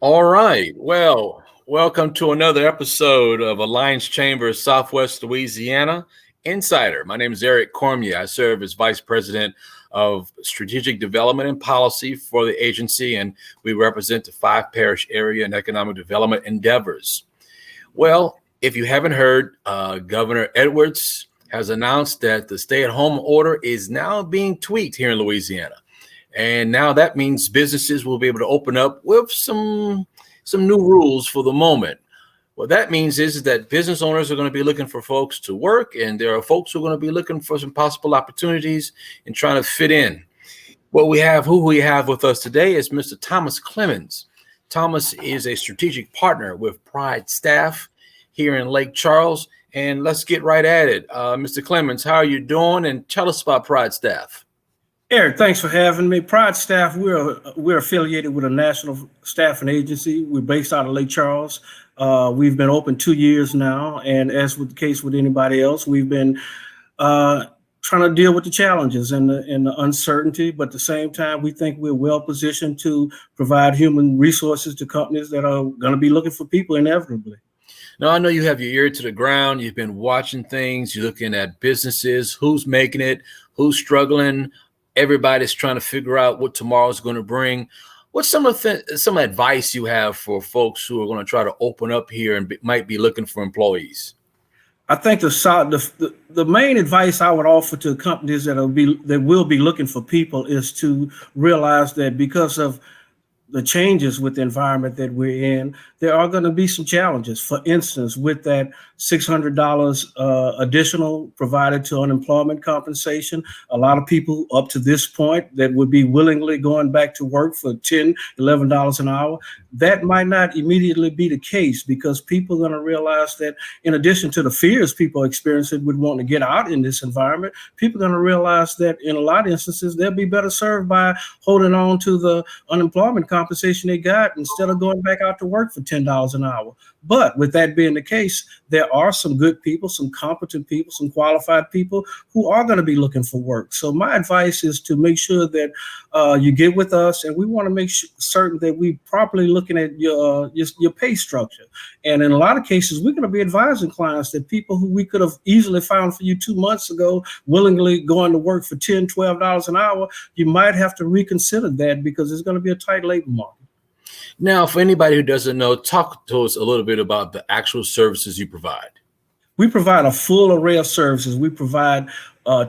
All right. Well, welcome to another episode of Alliance Chamber Southwest Louisiana Insider. My name is Eric Cormier. I serve as Vice President of Strategic Development and Policy for the agency, and we represent the 5-parish area and economic development endeavors. Well, if you haven't heard, Governor Edwards has announced that the stay-at-home order is now being tweaked here in Louisiana. And now that means businesses will be able to open up with some new rules for the moment. What that means is that business owners are going to be looking for folks to work, and there are folks who are going to be looking for some possible opportunities and trying to fit in. Who we have with us today is Mr. Thomas Clemons. Thomas is a strategic partner with Pride Staff here in Lake Charles. And let's get right at it. Mr. Clemons, how are you doing? And tell us about Pride Staff. Eric, thanks for having me. Pride Staff, we're affiliated with a national staffing agency. We're based out of Lake Charles. We've been open 2 years now, and as with the case with anybody else, we've been trying to deal with the challenges and the uncertainty, but at the same time, we think we're well positioned to provide human resources to companies that are going to be looking for people inevitably. Now, I know you have your ear to the ground. You've been watching things. You're looking at businesses, who's making it, who's struggling. Everybody's trying to figure out what tomorrow's going to bring. What's some advice you have for folks who are going to try to open up here and might be looking for employees? I think the main advice I would offer to companies that will be looking for people is to realize that because of the changes with the environment that we're in, there are going to be some challenges. For instance, with that $600 additional provided to unemployment compensation, a lot of people up to this point that would be willingly going back to work for $10, $11 an hour, that might not immediately be the case because people are going to realize that in addition to the fears people are experiencing with wanting to get out in this environment, people are going to realize that in a lot of instances, they'll be better served by holding on to the unemployment compensation they got instead of going back out to work for $10 an hour. But with that being the case, there are some good people, some competent people, some qualified people who are going to be looking for work. So my advice is to make sure that you get with us, and we want to make certain that we properly looking at your pay structure. And in a lot of cases, we're going to be advising clients that people who we could have easily found for you 2 months ago, willingly going to work for $10, $12 an hour, you might have to reconsider that because it's going to be a tight labor market. Now, for anybody who doesn't know, talk to us a little bit about the actual services you provide. We provide a full array of services. We provide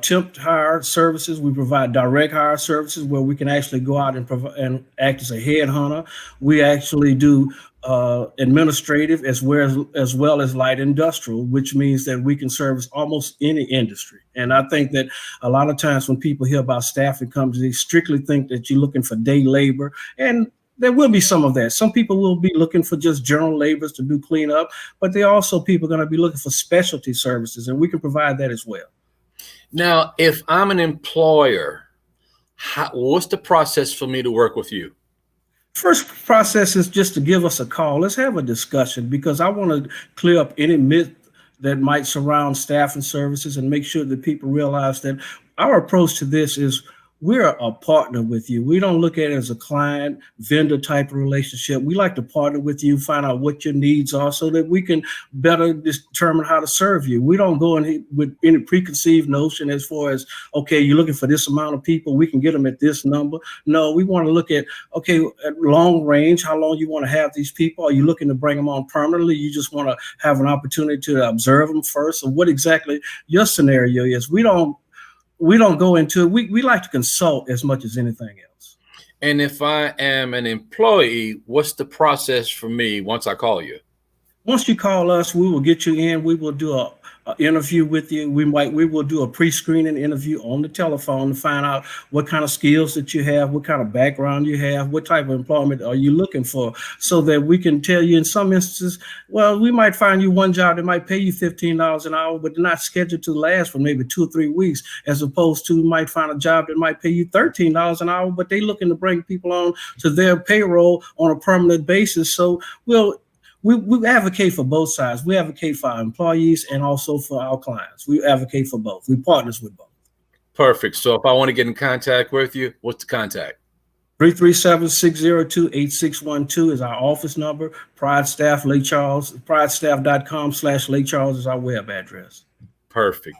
temp hire services. We provide direct hire services where we can actually go out and act as a headhunter. We actually do administrative as well as light industrial, which means that we can service almost any industry. And I think that a lot of times when people hear about staffing companies, they strictly think that you're looking for day labor, and there will be some of that. Some people will be looking for just general laborers to do cleanup, but there are also people going to be looking for specialty services, and we can provide that as well. Now, if I'm an employer, what's the process for me to work with you? First process is just to give us a call. Let's have a discussion because I want to clear up any myth that might surround staffing services and make sure that people realize that our approach to this is we're a partner with you. We don't look at it as a client vendor type of relationship. We like to partner with you, find out what your needs are so that we can better determine how to serve you. We don't go in with any preconceived notion as far as, okay, you're looking for this amount of people, we can get them at this number. No, we want to look at, okay, at long range, how long you want to have these people? Are you looking to bring them on permanently? You just want to have an opportunity to observe them first? Or what exactly your scenario is? We don't go into it. We like to consult as much as anything else. And if I am an employee, what's the process for me once I call you? Once you call us, we will get you in. We will do an interview with you. We will do a pre-screening interview on the telephone to find out what kind of skills that you have, what kind of background you have, what type of employment are you looking for, so that we can tell you in some instances, well, we might find you one job that might pay you $15 an hour, but they're not scheduled to last for maybe 2 or 3 weeks, as opposed to might find a job that might pay you $13 an hour, but they're looking to bring people on to their payroll on a permanent basis. So we advocate for both sides. We advocate for our employees and also for our clients. We advocate for both. We partners with both. Perfect. So if I want to get in contact with you, what's the contact? 337-602-8612 is our office number. Pride Staff, Lake Charles, pridestaff.com/Lake Charles is our web address. Perfect.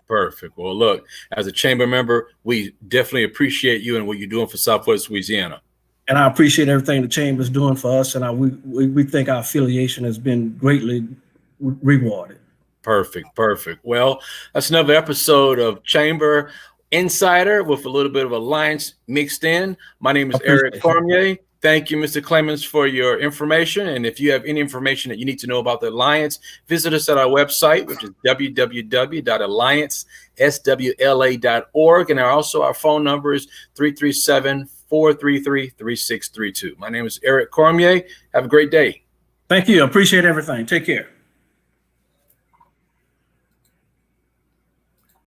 Well, look, as a chamber member, we definitely appreciate you and what you're doing for Southwest Louisiana. And I appreciate everything the chamber is doing for us, and we think our affiliation has been greatly rewarded. Perfect. Well, that's another episode of Chamber Insider with a little bit of Alliance mixed in. My name is Eric Cormier. Thank you, Mr. Clemons, for your information. And if you have any information that you need to know about the Alliance, visit us at our website, which is www.allianceswla.org. And also our phone number is 337-433-3632. My name is Eric Cormier. Have a great day. Thank you. I appreciate everything. Take care.